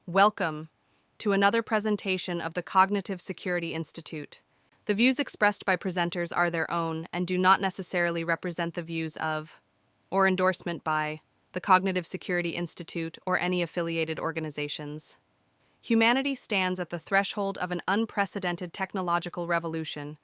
Welcome to another presentation of the Cognitive Security Institute. The views expressed by presenters are their own and do not necessarily represent the views of or endorsement by the Cognitive Security Institute or any affiliated organizations. Humanity stands at the threshold of an unprecedented technological revolution.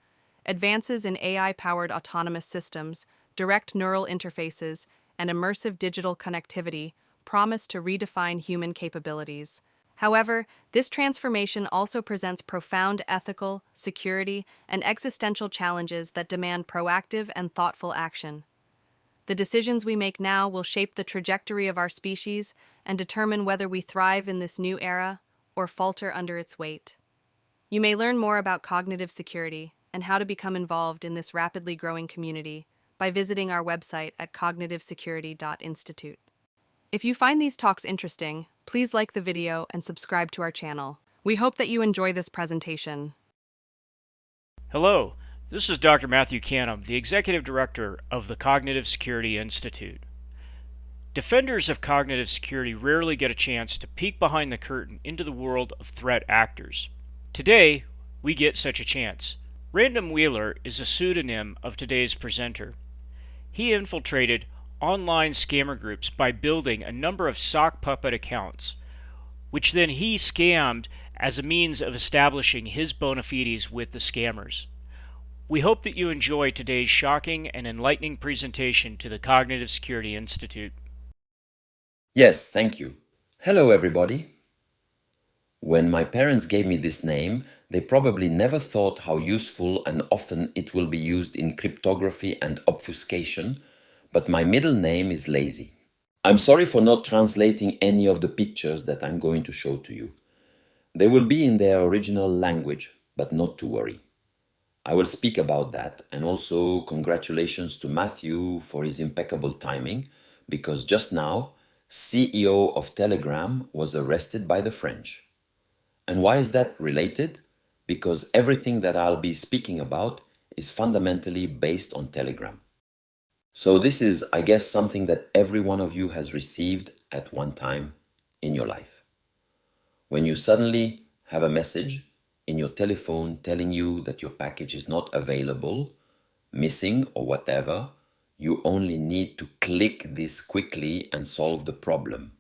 Advances in AI-powered autonomous systems, direct neural interfaces, and immersive digital connectivity promise to redefine human capabilities. However, this transformation also presents profound ethical, security, and existential challenges that demand proactive and thoughtful action. The decisions we make now will shape the trajectory of our species and determine whether we thrive in this new era or falter under its weight. You may learn more about cognitive security and how to become involved in this rapidly growing community by visiting our website at cognitivesecurity.institute. If you find these talks interesting, please like the video and subscribe to our channel. We hope that you enjoy this presentation. Hello, this is Dr. Matthew Canham, the Executive Director of the Cognitive Security Institute. Defenders of cognitive security rarely get a chance to peek behind the curtain into the world of threat actors. Today, we get such a chance. Random Wheeler is a pseudonym of today's presenter. He infiltrated online scammer groups by building a number of sock puppet accounts, which then he scammed as a means of establishing his bona fides with the scammers. We hope that you enjoy today's shocking and enlightening presentation to the Cognitive Security Institute. Yes, thank you. Hello, everybody. When my parents gave me this name, they probably never thought how useful and often it will be used in cryptography and obfuscation, but my middle name is Lazy. I'm sorry for not translating any of the pictures that I'm going to show to you. They will be in their original language, but not to worry. I will speak about that, and also congratulations to Matthew for his impeccable timing, because just now, CEO of Telegram was arrested by the French. And why is that related? Because everything that I'll be speaking about is fundamentally based on Telegram. So this is, I guess, something that every one of you has received at one time in your life. When you suddenly have a message in your telephone telling you that your package is not available, missing or whatever, you only need to click this quickly and solve the problem.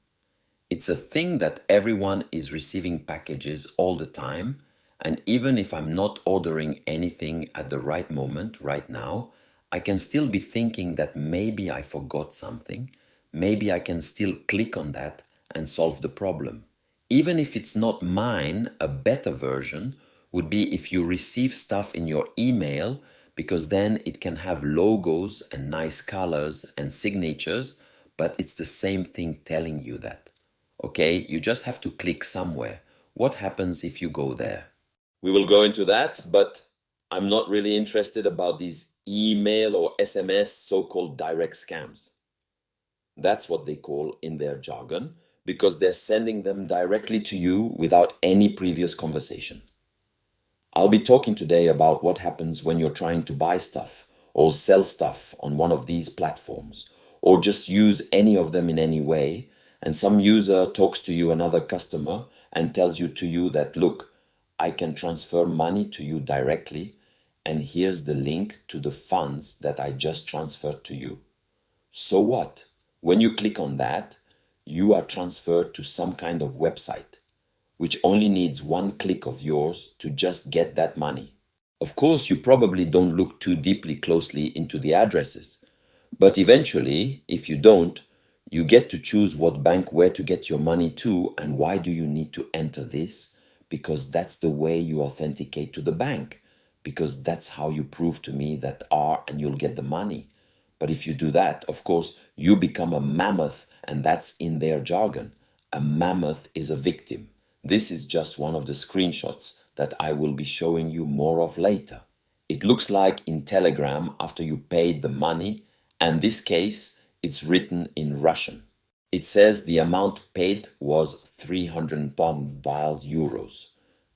It's a thing that everyone is receiving packages all the time, and even if I'm not ordering anything at the right moment, right now, I can still be thinking that maybe I forgot something, maybe I can still click on that and solve the problem. Even if it's not mine, a better version would be if you receive stuff in your email, because then it can have logos and nice colors and signatures, but it's the same thing telling you that. Okay, you just have to click somewhere. What happens if you go there? We will go into that, but I'm not really interested about these email or SMS so-called direct scams. That's what they call in their jargon, because they're sending them directly to you without any previous conversation. I'll be talking today about what happens when you're trying to buy stuff or sell stuff on one of these platforms, or just use any of them in any way, and some user talks to you, another customer, and tells you that, look, I can transfer money to you directly, and here's the link to the funds that I just transferred to you. So what? When you click on that, you are transferred to some kind of website, which only needs one click of yours to just get that money. Of course, you probably don't look too deeply closely into the addresses, but eventually, if you don't, you get to choose what bank where to get your money to, and why do you need to enter this? Because that's the way you authenticate to the bank. Because that's how you prove to me that and you'll get the money. But if you do that, of course, you become a mammoth, and that's in their jargon. A mammoth is a victim. This is just one of the screenshots that I will be showing you more of later. It looks like in Telegram after you paid the money, and this case, it's written in Russian. It says the amount paid was 300 euros.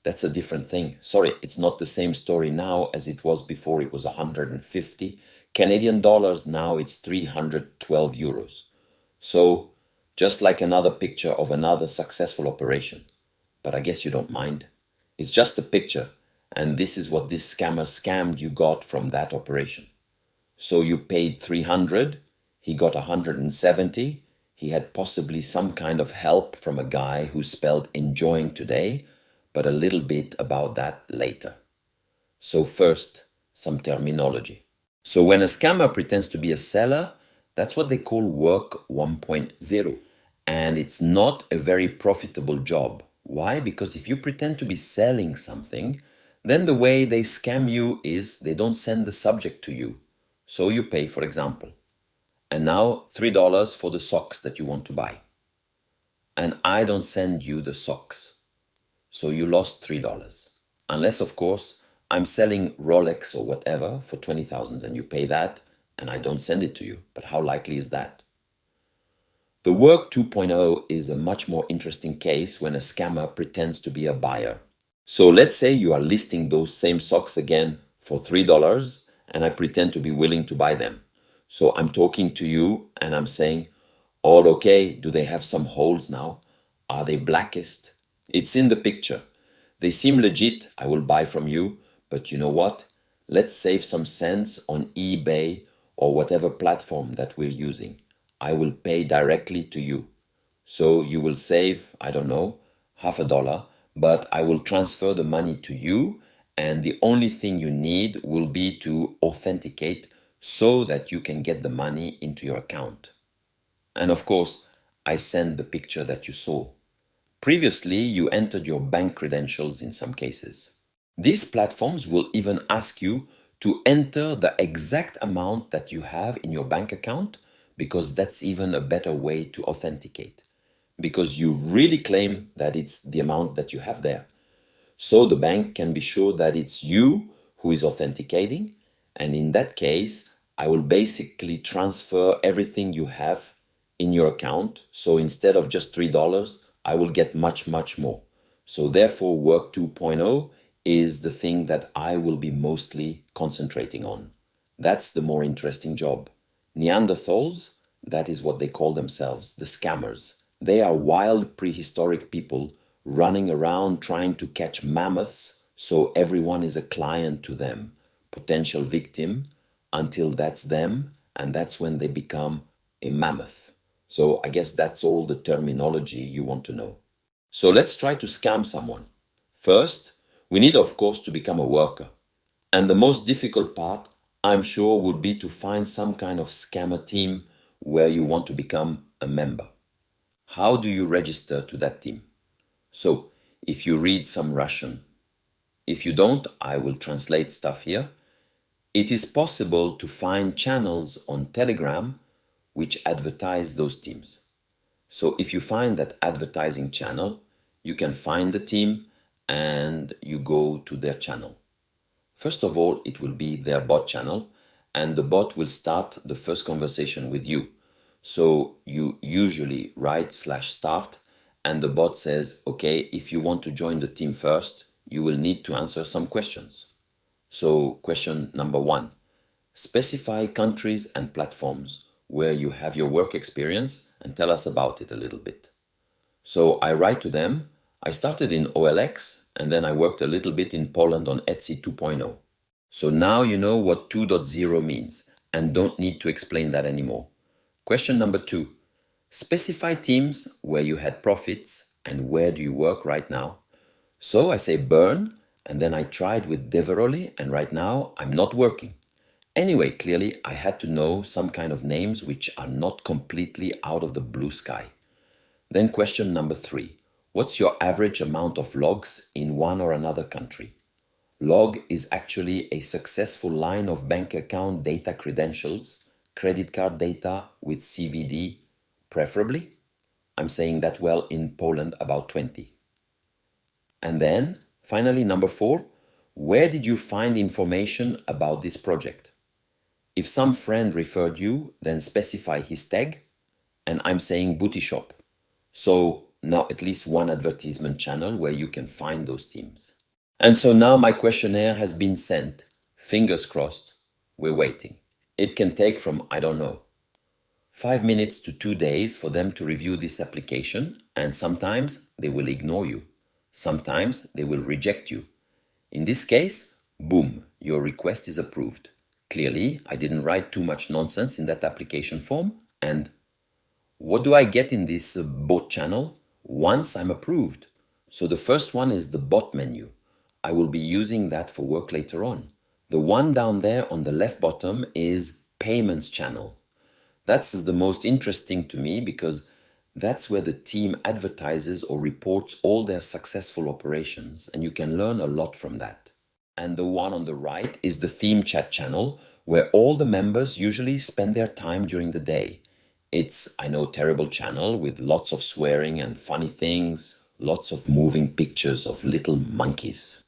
That's a different thing. Sorry, it's not the same story now as it was before. It was 150 Canadian dollars. Now it's 312 euros. So just like another picture of another successful operation. but I guess you don't mind. It's just a picture, and this is what this scammer scammed you got from that operation. So you paid 300, he got 170, he had possibly some kind of help from a guy who spelled enjoying today, but a little bit about that later. So first, some terminology. So when a scammer pretends to be a seller, that's what they call work 1.0. And it's not a very profitable job. Why? Because if you pretend to be selling something, then the way they scam you is they don't send the subject to you. So you pay, for example, and now $3 for the socks that you want to buy. And I don't send you the socks. So you lost $3. Unless, of course, I'm selling Rolex or whatever for 20,000 and you pay that and I don't send it to you. But how likely is that? The work 2.0 is a much more interesting case when a scammer pretends to be a buyer. So let's say you are listing those same socks again for $3 and I pretend to be willing to buy them. So I'm talking to you and I'm saying, all okay, do they have some holes now? Are they blackest? It's in the picture. They seem legit, I will buy from you, but you know what? Let's save some cents on eBay or whatever platform that we're using. I will pay directly to you. So you will save, I don't know, $50, but I will transfer the money to you and the only thing you need will be to authenticate so that you can get the money into your account. And of course, I send the picture that you saw. Previously, you entered your bank credentials in some cases. These platforms will even ask you to enter the exact amount that you have in your bank account because that's even a better way to authenticate. Because you really claim that it's the amount that you have there. So the bank can be sure that it's you who is authenticating, and in that case, I will basically transfer everything you have in your account. So instead of just $3, I will get much, much more. So therefore, work 2.0 is the thing that I will be mostly concentrating on. That's the more interesting job. Neanderthals, that is what they call themselves, the scammers. They are wild prehistoric people running around trying to catch mammoths, so everyone is a client to them, potential victim, until that's them, and that's when they become a mammoth. So I guess that's all the terminology you want to know. So let's try to scam someone. First, we need, of course, to become a worker. And the most difficult part, I'm sure, would be to find some kind of scammer team where you want to become a member. How do you register to that team? So, if you read some Russian, if you don't, I will translate stuff here. It is possible to find channels on Telegram which advertise those teams. So if you find that advertising channel, you can find the team and you go to their channel. First of all, it will be their bot channel and the bot will start the first conversation with you. So you usually write /start and the bot says, okay, if you want to join the team first, you will need to answer some questions. So question number 1, specify countries and platforms where you have your work experience and tell us about it a little bit. So I write to them, I started in OLX and then I worked a little bit in Poland on Etsy 2.0. So now you know what 2.0 means and don't need to explain that anymore. Question number 2, specify teams where you had profits and where do you work right now. So I say Bern and then I tried with Deveroli and right now I'm not working. Anyway, clearly I had to know some kind of names which are not completely out of the blue sky. Then question number 3. What's your average amount of logs in one or another country? Log is actually a successful line of bank account data credentials, credit card data with CVD, preferably. I'm saying that well in Poland about 20. And then, finally, number 4. Where did you find information about this project? If some friend referred you, then specify his tag, and I'm saying booty shop. So now at least one advertisement channel where you can find those teams. And so now my questionnaire has been sent. Fingers crossed. We're waiting. It can take from, I don't know, 5 minutes to 2 days for them to review this application, and sometimes they will ignore you. Sometimes they will reject you. In this case, boom, your request is approved. Clearly, I didn't write too much nonsense in that application form. And what do I get in this bot channel once I'm approved? So the first one is the bot menu. I will be using that for work later on. The one down there on the left bottom is payments channel. That's the most interesting to me because that's where the team advertises or reports all their successful operations, and you can learn a lot from that. And the one on the right is the theme chat channel, where all the members usually spend their time during the day. It's, I know, terrible channel with lots of swearing and funny things, lots of moving pictures of little monkeys.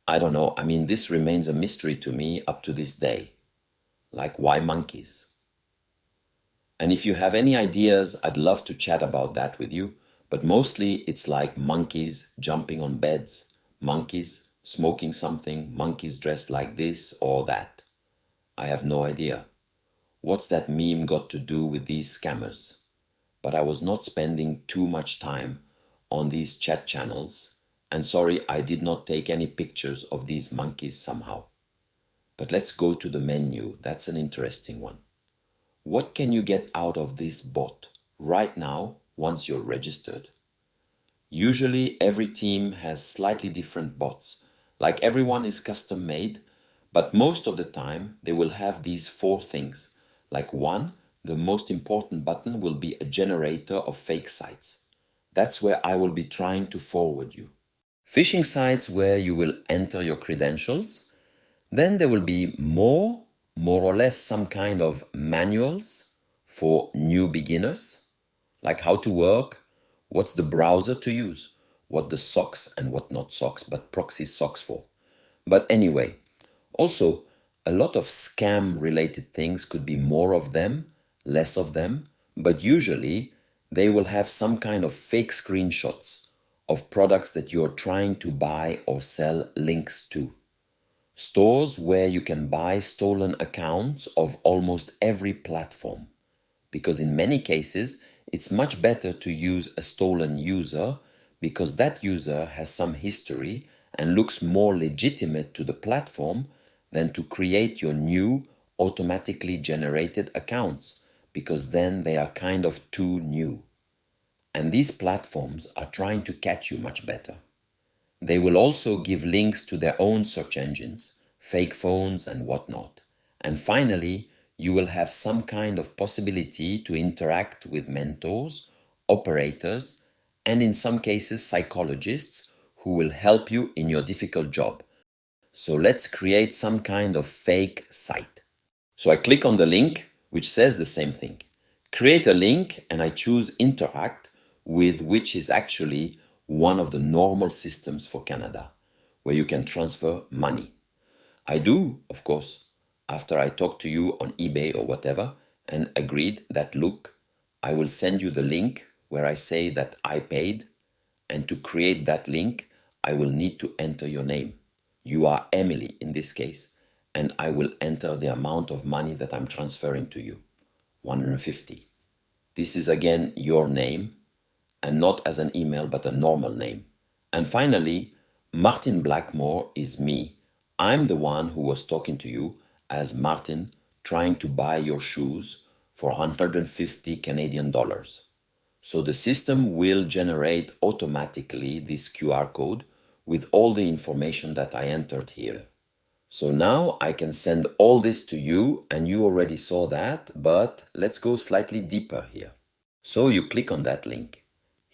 I don't know, this remains a mystery to me up to this day. Like, why monkeys? And if you have any ideas, I'd love to chat about that with you. But mostly it's like monkeys jumping on beds, monkeys smoking something, monkeys dressed like this or that. I have no idea. What's that meme got to do with these scammers? But I was not spending too much time on these chat channels. And sorry, I did not take any pictures of these monkeys somehow. But let's go to the menu. That's an interesting one. What can you get out of this bot right now once you're registered? Usually every team has slightly different bots, like everyone is custom made, but most of the time they will have these 4 things. Like one, the most important button will be a generator of fake sites. That's where I will be trying to forward you. Phishing sites where you will enter your credentials. Then there will be more or less some kind of manuals for new beginners, like how to work, what's the browser to use, what the socks and what not socks, but proxy socks for. But anyway, also a lot of scam related things could be more of them, less of them, but usually they will have some kind of fake screenshots of products that you're trying to buy or sell links to. Stores where you can buy stolen accounts of almost every platform. Because in many cases, it's much better to use a stolen user because that user has some history and looks more legitimate to the platform than to create your new automatically generated accounts, because then they are kind of too new. And these platforms are trying to catch you much better. They will also give links to their own search engines, fake phones and whatnot. And finally, you will have some kind of possibility to interact with mentors, operators, and in some cases psychologists who will help you in your difficult job. So let's create some kind of fake site. So I click on the link, which says the same thing. Create a link, and I choose Interact, with which is actually one of the normal systems for Canada, where you can transfer money. I do, of course, after I talk to you on eBay or whatever, and agreed that, look, I will send you the link where I say that I paid, and to create that link, I will need to enter your name. You are Emily in this case, and I will enter the amount of money that I'm transferring to you, 150. This is again your name, and not as an email, but a normal name. And finally, Martin Blackmore is me. I'm the one who was talking to you as Martin, trying to buy your shoes for 150 Canadian dollars. So the system will generate automatically this QR code with all the information that I entered here. So now I can send all this to you, and you already saw that, but let's go slightly deeper here. So you click on that link.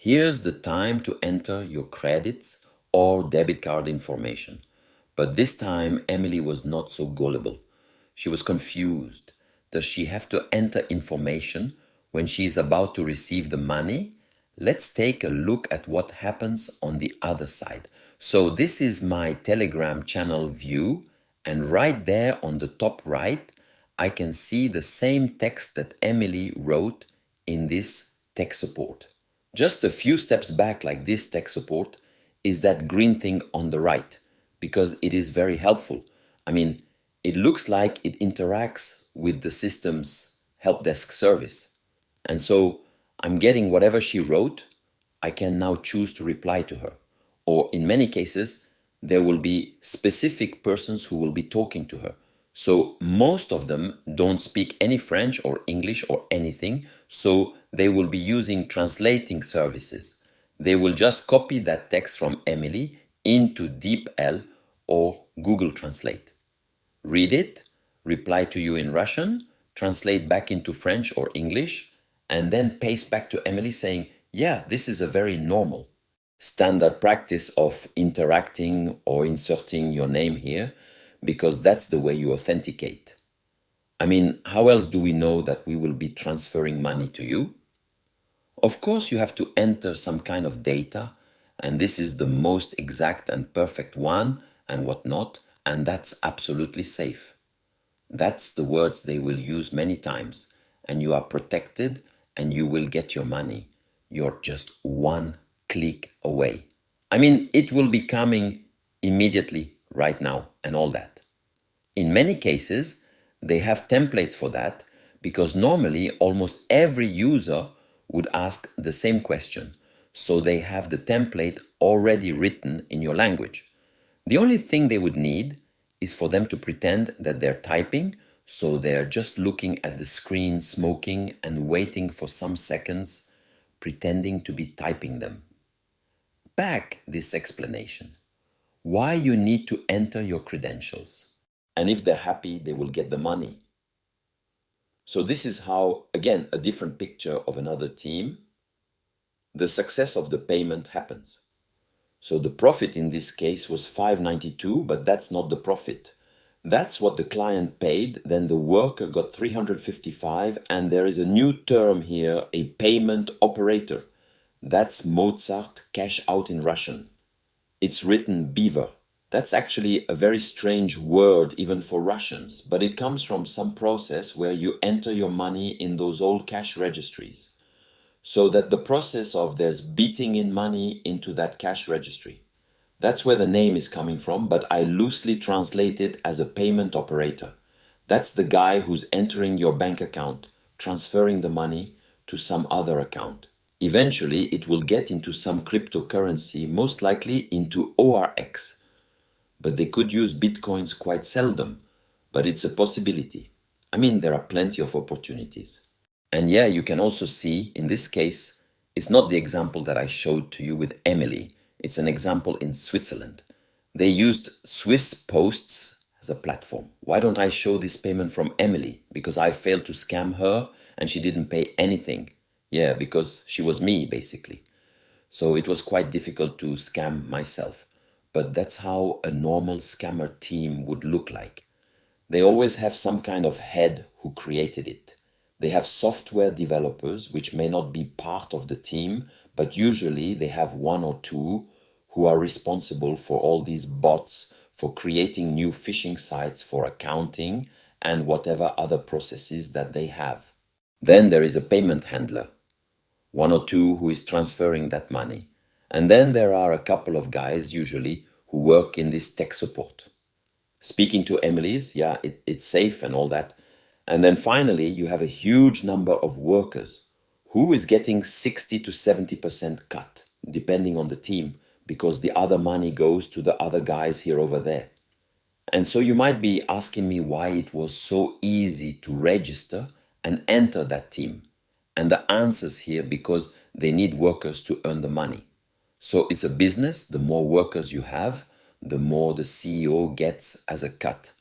Here's the time to enter your credits or debit card information. But this time, Emily was not so gullible. She was confused. Does she have to enter information when she is about to receive the money? Let's take a look at what happens on the other side. So this is my Telegram channel view, and right there on the top right, I can see the same text that Emily wrote in this tech support. Just a few steps back, like this tech support, is that green thing on the right, because it is very helpful. It looks like it interacts with the system's help desk service. And so I'm getting whatever she wrote I can now choose to reply to her. Or in many cases, there will be specific persons who will be talking to her. So most of them don't speak any French or English or anything, so they will be using translating services. They will just copy that text from Emily into DeepL or Google Translate. Read it, reply to you in Russian, translate back into French or English, and then paste back to Emily saying, yeah, this is a very normal standard practice of interacting or inserting your name here, because that's the way you authenticate. I mean, how else do we know that we will be transferring money to you? Of course, you have to enter some kind of data, and this is the most exact and perfect one, and whatnot, and that's absolutely safe. That's the words they will use many times, and you are protected and you will get your money. You're just one click away. I mean, it will be coming immediately right now and all that. In many cases, they have templates for that because normally almost every user would ask the same question. So they have the template already written in your language. The only thing they would need is for them to pretend that they're typing, so they're just looking at the screen, smoking and waiting for some seconds, pretending to be typing them. Back this explanation. Why you need to enter your credentials. And if they're happy, they will get the money. So this is how, again, a different picture of another team, the success of the payment happens. So the profit in this case was 592, but that's not the profit. That's what the client paid, then the worker got 355, and there is a new term here, a payment operator. That's Mozart cash out in Russian. It's written beaver. That's actually a very strange word even for Russians, but it comes from some process where you enter your money in those old cash registries. So that the process of there's beating in money into that cash registry. That's where the name is coming from, but I loosely translate it as a payment operator. That's the guy who's entering your bank account, transferring the money to some other account. Eventually, it will get into some cryptocurrency, most likely into ORX. But they could use bitcoins quite seldom, but it's a possibility. I mean, there are plenty of opportunities. And yeah, you can also see, in this case, it's not the example that I showed to you with Emily. It's an example in Switzerland. They used Swiss Posts as a platform. Why don't I show this payment from Emily? Because I failed to scam her and she didn't pay anything. Yeah, because she was me, basically. So it was quite difficult to scam myself. But that's how a normal scammer team would look like. They always have some kind of head who created it. They have software developers, which may not be part of the team, but usually they have one or two who are responsible for all these bots, for creating new phishing sites, for accounting, and whatever other processes that they have. Then there is a payment handler, one or two who is transferring that money. And then there are a couple of guys, usually, who work in this tech support. Speaking to Emily's, yeah, it's safe and all that. And then finally, you have a huge number of workers who is getting 60 to 70% cut, depending on the team, because the other money goes to the other guys here over there. And so you might be asking me why it was so easy to register and enter that team. And the answer is here because they need workers to earn the money. So it's a business. The more workers you have, the more the CEO gets as a cut.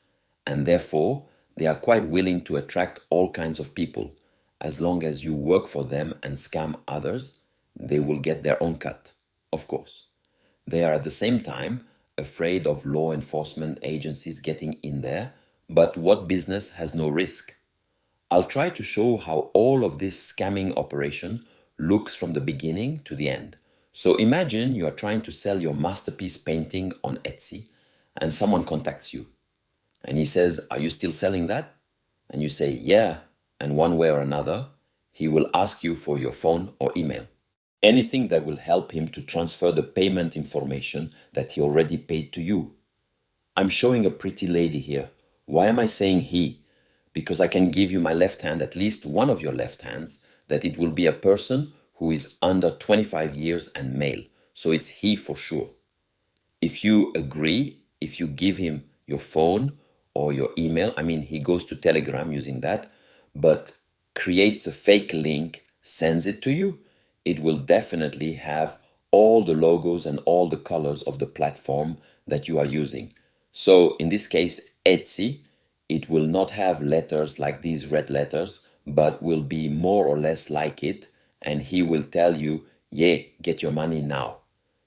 And therefore, they are quite willing to attract all kinds of people. As long as you work for them and scam others, they will get their own cut, of course. They are at the same time afraid of law enforcement agencies getting in there, but what business has no risk? I'll try to show how all of this scamming operation looks from the beginning to the end. So imagine you are trying to sell your masterpiece painting on Etsy and someone contacts you. And he says, "Are you still selling that?" And you say, "Yeah." And one way or another, he will ask you for your phone or email. Anything that will help him to transfer the payment information that he already paid to you. I'm showing a pretty lady here. Why am I saying he? Because I can give you my left hand, at least one of your left hands, that it will be a person who is under 25 years and male. So it's he for sure. If you agree, if you give him your phone or your email, I mean, he goes to Telegram using that, but creates a fake link, sends it to you, it will definitely have all the logos and all the colors of the platform that you are using. So in this case, Etsy, it will not have letters like these red letters, but will be more or less like it, and he will tell you, yeah, get your money now.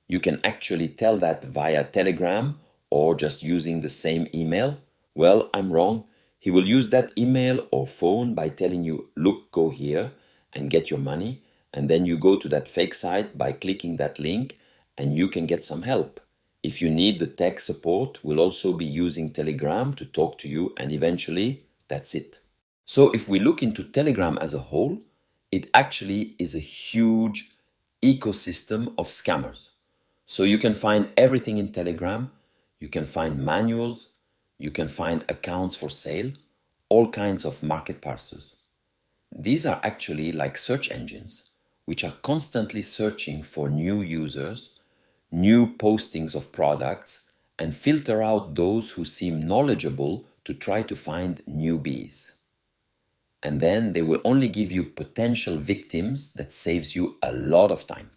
You can actually tell that via Telegram or just using the same email. Well, I'm wrong. He will use that email or phone by telling you, look, go here and get your money. And then you go to that fake site by clicking that link and you can get some help. If you need the tech support, we'll also be using Telegram to talk to you, and eventually that's it. So if we look into Telegram as a whole, it actually is a huge ecosystem of scammers. So you can find everything in Telegram, you can find manuals, you can find accounts for sale, all kinds of market parsers. These are actually like search engines, which are constantly searching for new users, new postings of products, and filter out those who seem knowledgeable to try to find newbies. And then they will only give you potential victims that saves you a lot of time.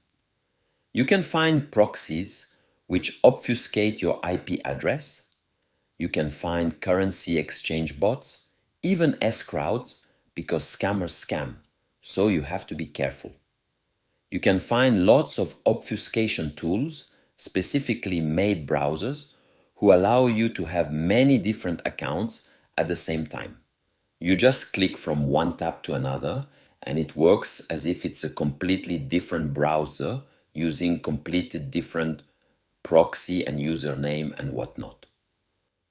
You can find proxies which obfuscate your IP address. You can find currency exchange bots, even S-crowds, because scammers scam, so you have to be careful. You can find lots of obfuscation tools, specifically made browsers, who allow you to have many different accounts at the same time. You just click from one tab to another, and it works as if it's a completely different browser using completely different proxy and username and whatnot.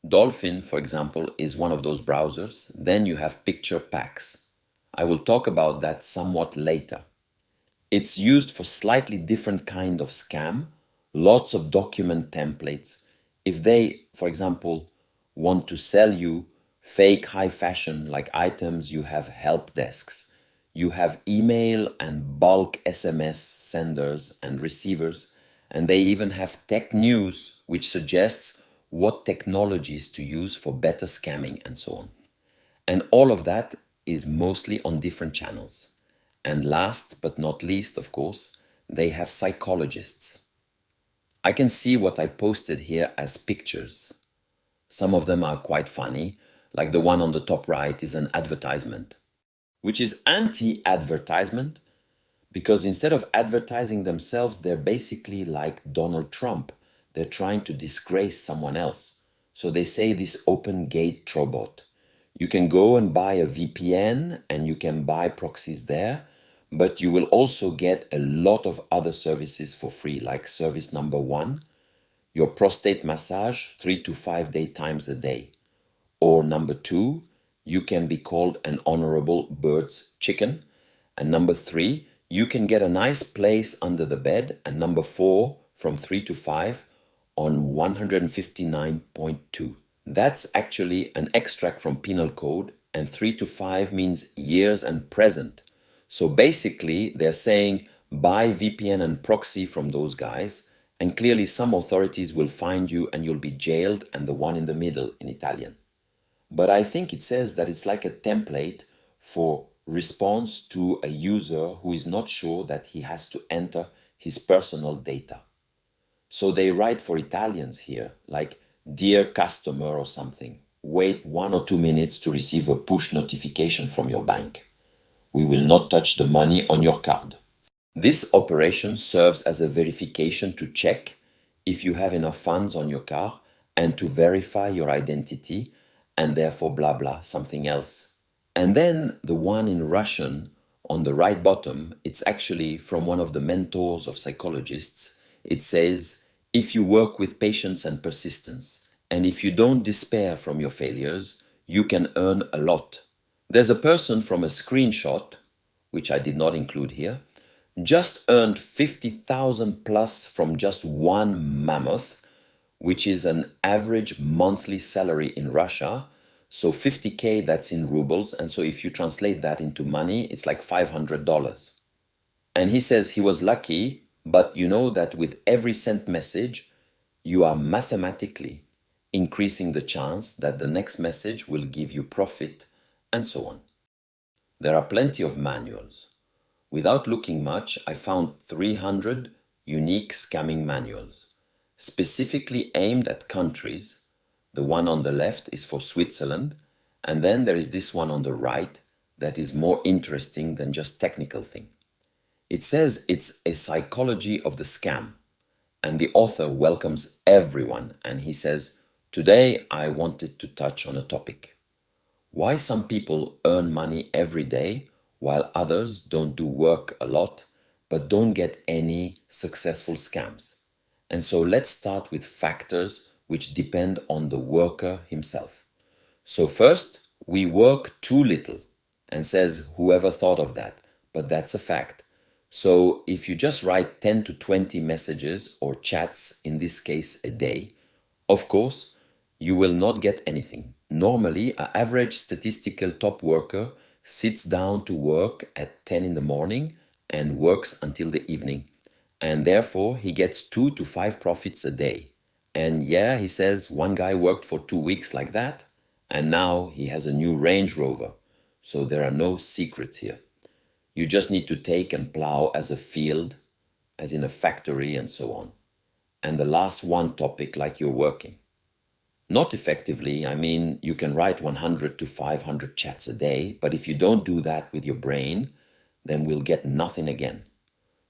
Dolphin, for example, is one of those browsers. Then you have picture packs. I will talk about that somewhat later. It's used for slightly different kind of scam, lots of document templates. If they, for example, want to sell you fake high fashion like items, you have help desks. You have email and bulk SMS senders and receivers, and they even have tech news which suggests what technologies to use for better scamming and so on. And all of that is mostly on different channels. And last but not least, of course, they have psychologists. I can see what I posted here as pictures. Some of them are quite funny, like the one on the top right is an advertisement, which is anti-advertisement because instead of advertising themselves, they're basically like Donald Trump. They're trying to disgrace someone else. So they say this open gate trobot. You can go and buy a VPN and you can buy proxies there, but you will also get a lot of other services for free, like service number 1, your prostate massage 3 to 5 times a day. Or number 2, you can be called an honorable bird's chicken. And number 3, you can get a nice place under the bed. And number 4, from 3 to 5 on 159.2. That's actually an extract from penal code, and 3 to 5 means years and present. So basically they're saying buy VPN and proxy from those guys, and clearly some authorities will find you and you'll be jailed, and the one in the middle in Italian. But I think it says that it's like a template for response to a user who is not sure that he has to enter his personal data. So they write for Italians here, like, dear customer or something, wait 1 or 2 minutes to receive a push notification from your bank. We will not touch the money on your card. This operation serves as a verification to check if you have enough funds on your car and to verify your identity and therefore blah blah something else. And then the one in Russian on the right bottom, it's actually from one of the mentors of psychologists. It says, if you work with patience and persistence, and if you don't despair from your failures, you can earn a lot. There's a person from a screenshot, which I did not include here, just earned 50,000 plus from just one Mammoth, which is an average monthly salary in Russia. So 50K, that's in rubles. And so if you translate that into money, it's like $500. And he says he was lucky, but you know that with every sent message, you are mathematically increasing the chance that the next message will give you profit, and so on. There are plenty of manuals. Without looking much, I found 300 unique scamming manuals, specifically aimed at countries. The one on the left is for Switzerland, and then there is this one on the right that is more interesting than just technical thing. It says it's a psychology of the scam, and the author welcomes everyone, and he says, "Today I wanted to touch on a topic. Why some people earn money every day while others don't do work a lot but don't get any successful scams. And so let's start with factors which depend on the worker himself. So first, we work too little, and says whoever thought of that, but that's a fact. So if you just write 10 to 20 messages or chats, in this case a day, of course, you will not get anything. Normally, an average statistical top worker sits down to work at 10 in the morning and works until the evening. And therefore, he gets 2 to 5 profits a day. And yeah, he says one guy worked for 2 weeks like that, and now he has a new Range Rover. So there are no secrets here. You just need to take and plow as a field, as in a factory, and so on. And the last one topic, like you're working. Not effectively, I mean, you can write 100 to 500 chats a day, but if you don't do that with your brain, then we'll get nothing again.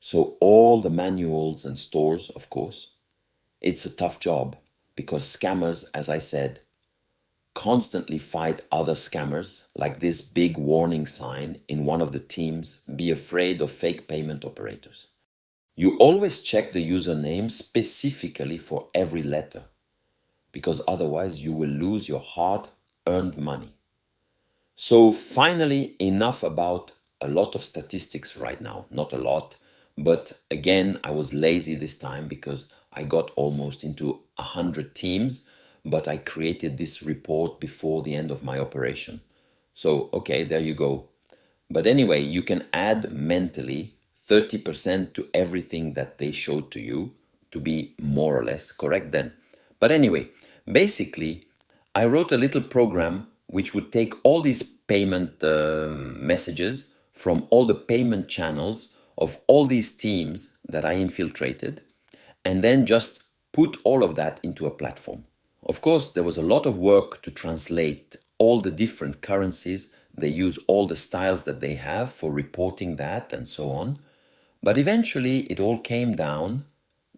So all the manuals and stores, of course, it's a tough job because scammers, as I said, constantly fight other scammers, like this big warning sign in one of the teams, "Be afraid of fake payment operators." You always check the username specifically for every letter, because otherwise you will lose your hard-earned money. So finally, enough about a lot of statistics right now. Not a lot, but again, I was lazy this time because I got almost into 100 teams, but I created this report before the end of my operation. So, okay, there you go. But anyway, you can add mentally 30% to everything that they showed to you to be more or less correct then. But anyway, basically, I wrote a little program which would take all these payment messages from all the payment channels of all these teams that I infiltrated, and then just put all of that into a platform. Of course, there was a lot of work to translate all the different currencies. They use all the styles that they have for reporting that and so on. But eventually it all came down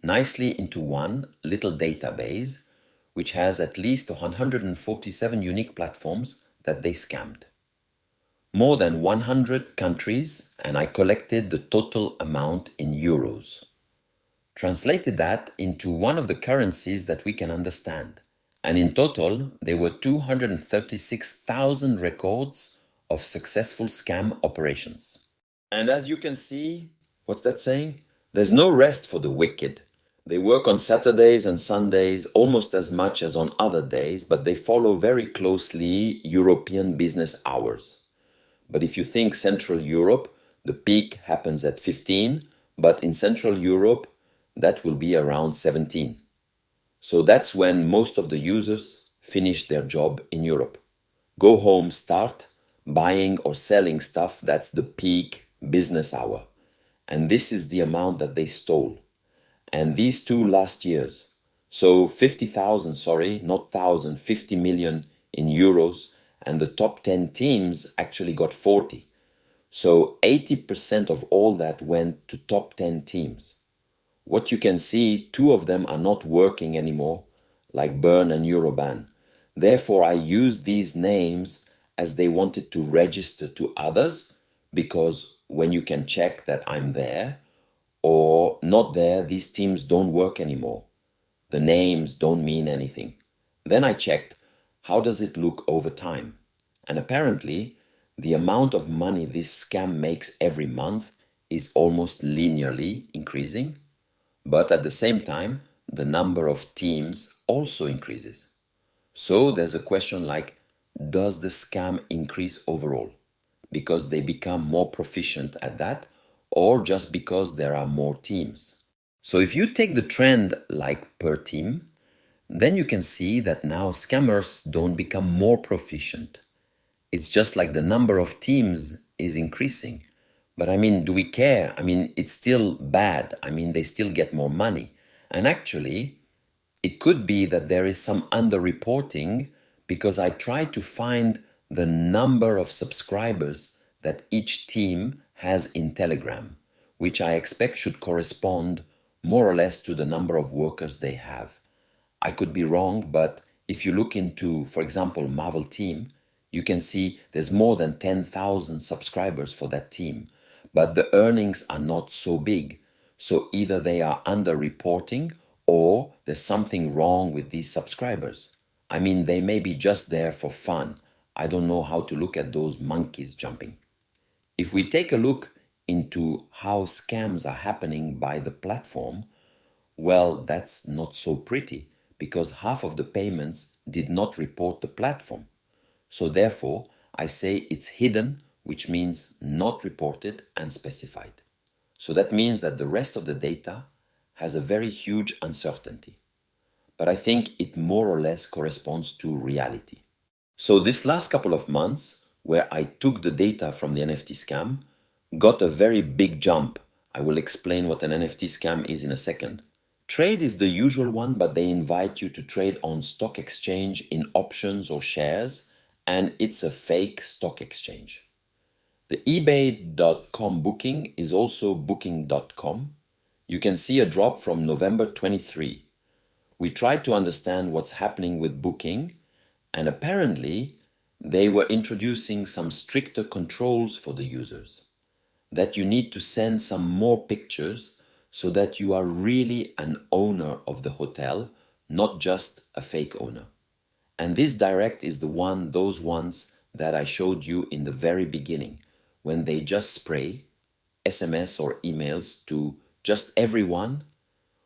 nicely into one little database, which has at least 147 unique platforms that they scammed. More than 100 countries, and I collected the total amount in euros. Translated that into one of the currencies that we can understand. And in total, there were 236,000 records of successful scam operations. And as you can see, what's that saying? There's no rest for the wicked. They work on Saturdays and Sundays almost as much as on other days, but they follow very closely European business hours. But if you think Central Europe, the peak happens at 15, but in Central Europe, that will be around 17. So that's when most of the users finish their job in Europe. Go home, start buying or selling stuff, that's the peak business hour. And this is the amount that they stole. And these 2 last years, so 50,000, sorry, not 1,000, 50 million in euros, and the top 10 teams actually got 40. So 80% of all that went to top 10 teams. What you can see, 2 of them are not working anymore, like Bern and Euroban. Therefore, I used these names as they wanted to register to others, because when you can check that I'm there or not there, these teams don't work anymore. The names don't mean anything. Then I checked, how does it look over time? And apparently, the amount of money this scam makes every month is almost linearly increasing. But at the same time, the number of teams also increases. So there's a question like, does the scam increase overall? Because they become more proficient at that, or just because there are more teams. So if you take the trend like per team, then you can see that now scammers don't become more proficient. It's just like the number of teams is increasing. But I mean, do we care? I mean, it's still bad. I mean, they still get more money. And actually, it could be that there is some underreporting because I try to find the number of subscribers that each team has in Telegram, which I expect should correspond more or less to the number of workers they have. I could be wrong, but if you look into, for example, Marvel team, you can see there's more than 10,000 subscribers for that team, but the earnings are not so big. So either they are underreporting or there's something wrong with these subscribers. I mean, they may be just there for fun. I don't know how to look at those monkeys jumping. If we take a look into how scams are happening by the platform, well, that's not so pretty because half of the payments did not report the platform. So therefore, I say it's hidden, which means not reported and specified. So that means that the rest of the data has a very huge uncertainty. But I think it more or less corresponds to reality. So this last couple of months, where I took the data from the NFT scam, got a very big jump. I will explain what an NFT scam is in a second. Trade is the usual one, but they invite you to trade on stock exchange in options or shares, and it's a fake stock exchange. The ebay.com booking is also booking.com. You can see a drop from November 23. We tried to understand what's happening with booking, and apparently they were introducing some stricter controls for the users. That you need to send some more pictures so that you are really an owner of the hotel, not just a fake owner. And this direct is those ones that I showed you in the very beginning, when they just spray SMS or emails to just everyone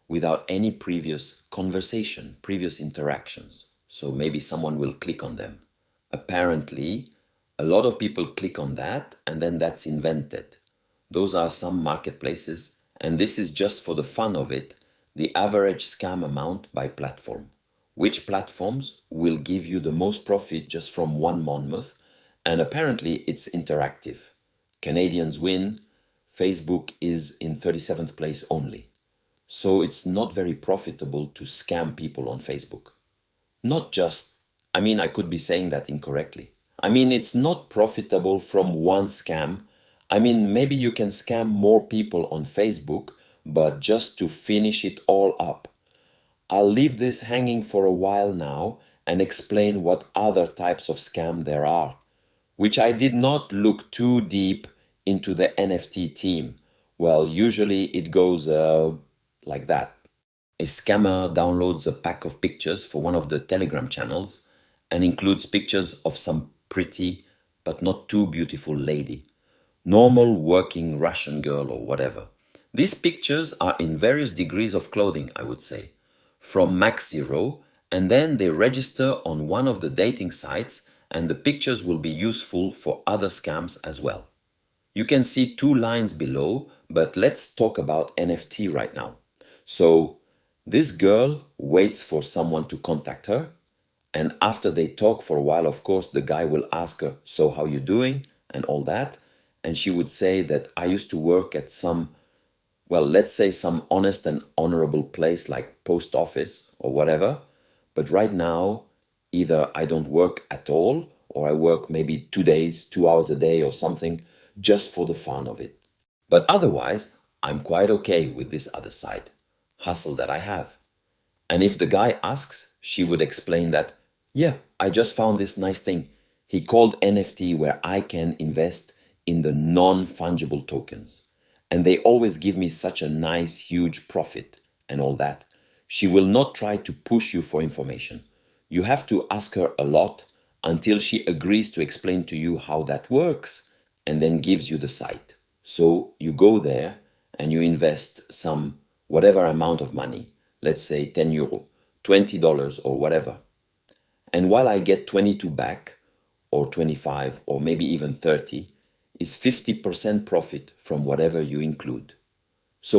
without any previous conversation, previous interactions. So maybe someone will click on them. Apparently, a lot of people click on that and then that's invented. Those are some marketplaces, and this is just for the fun of it, the average scam amount by platform. Which platforms will give you the most profit just from one Mammoth, and apparently it's interactive. Canadians win, Facebook is in 37th place only. So it's not very profitable to scam people on Facebook. Not just, I could be saying that incorrectly. It's not profitable from one scam. Maybe you can scam more people on Facebook, but just to finish it all up. I'll leave this hanging for a while now and explain what other types of scam there are, which I did not look too deep into the NFT team. Well, usually it goes like that. A scammer downloads a pack of pictures for one of the Telegram channels and includes pictures of some pretty but not too beautiful lady. Normal working Russian girl or whatever. These pictures are in various degrees of clothing, I would say, from max 0, and then they register on one of the dating sites and the pictures will be useful for other scams as well. You can see 2 lines below, but let's talk about NFT right now. So this girl waits for someone to contact her, and after they talk for a while, of course, the guy will ask her, so how you doing, and all that. And she would say that I used to work at let's say some honest and honorable place like post office or whatever. But right now, either I don't work at all or I work maybe 2 days, 2 hours a day or something just for the fun of it. But otherwise, I'm quite okay with this other side, hustle that I have. And if the guy asks, she would explain that, yeah, I just found this nice thing. He called NFT where I can invest in the non-fungible tokens. And they always give me such a nice, huge profit and all that. She will not try to push you for information. You have to ask her a lot until she agrees to explain to you how that works and then gives you the site. So you go there and you invest some whatever amount of money, let's say 10 euro, $20 or whatever. And while I get 22 back, or 25, or maybe even 30, is 50% profit from whatever you include. So,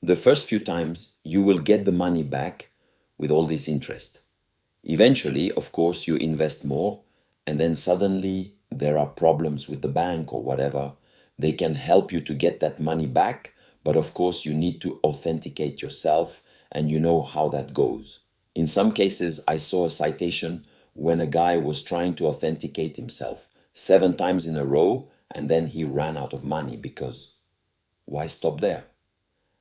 the first few times you will get the money back with all this interest. Eventually, of course, you invest more, and then suddenly there are problems with the bank or whatever. They can help you to get that money back, but of course, you need to authenticate yourself, and you know how that goes. In some cases, I saw a citation when a guy was trying to authenticate himself 7 times in a row, and then he ran out of money because why stop there?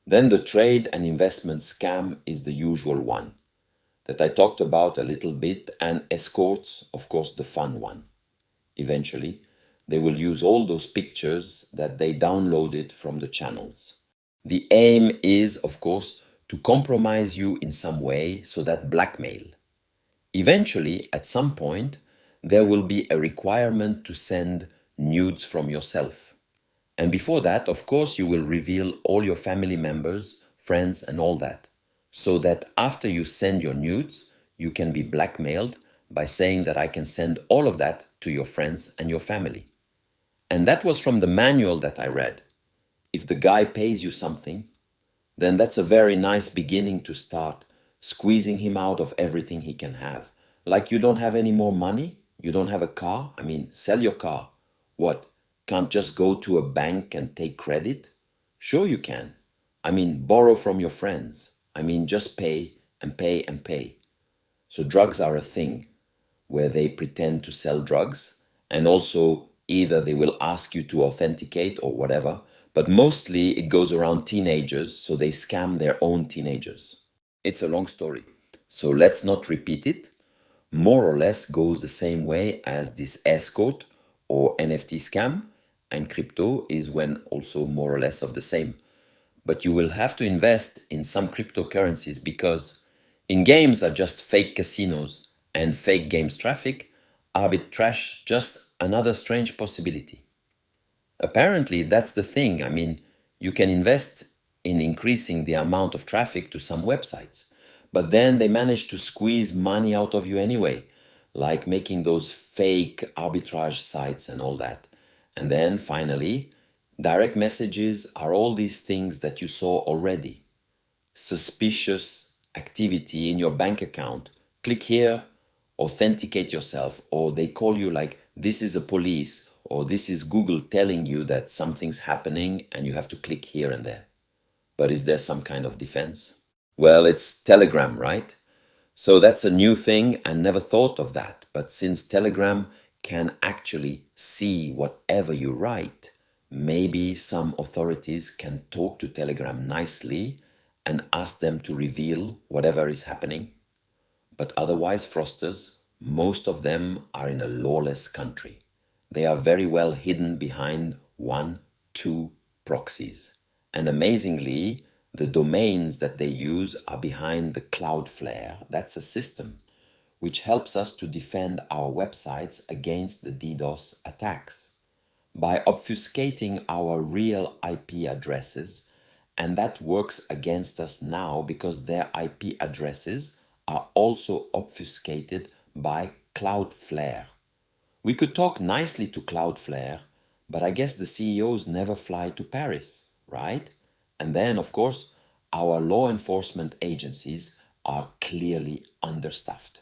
Then the trade and investment scam is the usual one that I talked about a little bit, and escorts, of course, the fun one. Eventually, they will use all those pictures that they downloaded from the channels. The aim is, of course, to compromise you in some way, so that blackmail. Eventually, at some point, there will be a requirement to send nudes from yourself. And before that, of course, you will reveal all your family members, friends, and all that. So that after you send your nudes, you can be blackmailed by saying that I can send all of that to your friends and your family. And that was from the manual that I read. If the guy pays you something, then that's a very nice beginning to start squeezing him out of everything he can have. Like, you don't have any more money? You don't have a car? I mean, sell your car. What? Can't just go to a bank and take credit? Sure you can. I mean, borrow from your friends. I mean, just pay and pay and pay. So drugs are a thing where they pretend to sell drugs, and also either they will ask you to authenticate or whatever, but mostly it goes around teenagers, so they scam their own teenagers. It's a long story, so let's not repeat it. More or less goes the same way as this escort or NFT scam, and crypto is when also more or less of the same. But you will have to invest in some cryptocurrencies, because in games are just fake casinos and fake games traffic, arbitrage just another strange possibility. Apparently that's the thing. I mean, you can invest in increasing the amount of traffic to some websites, but then they manage to squeeze money out of you anyway, like making those fake arbitrage sites and all that. And then finally, direct messages are all these things that you saw already. Suspicious activity in your bank account. Click here, authenticate yourself, or they call you like, this is a police, or this is Google telling you that something's happening and you have to click here and there. But is there some kind of defense? Well, it's Telegram, right? So that's a new thing. I never thought of that. But since Telegram can actually see whatever you write, maybe some authorities can talk to Telegram nicely and ask them to reveal whatever is happening. But otherwise, fraudsters, most of them are in a lawless country. They are very well hidden behind 1, 2 proxies. And amazingly, the domains that they use are behind the Cloudflare. That's a system which helps us to defend our websites against the DDoS attacks by obfuscating our real IP addresses, and that works against us now because their IP addresses are also obfuscated by Cloudflare. We could talk nicely to Cloudflare, but I guess the CEOs never fly to Paris, right? And then, of course, our law enforcement agencies are clearly understaffed.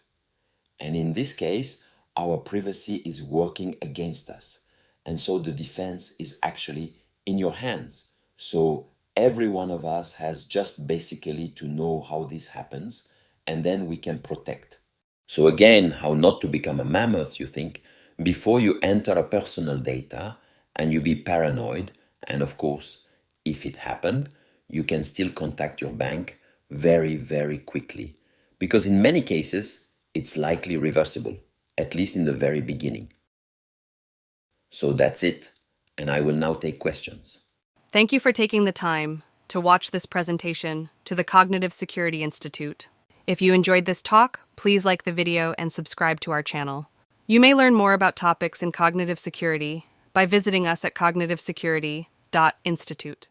And in this case, our privacy is working against us. And so the defense is actually in your hands. So every one of us has just basically to know how this happens, and then we can protect. So again, how not to become a mammoth, you think, before you enter a personal data and you be paranoid. And of course, if it happened, you can still contact your bank very, very quickly. Because in many cases, it's likely reversible, at least in the very beginning. So that's it, and I will now take questions. Thank you for taking the time to watch this presentation to the Cognitive Security Institute. If you enjoyed this talk, please like the video and subscribe to our channel. You may learn more about topics in cognitive security by visiting us at cognitivesecurity.institute.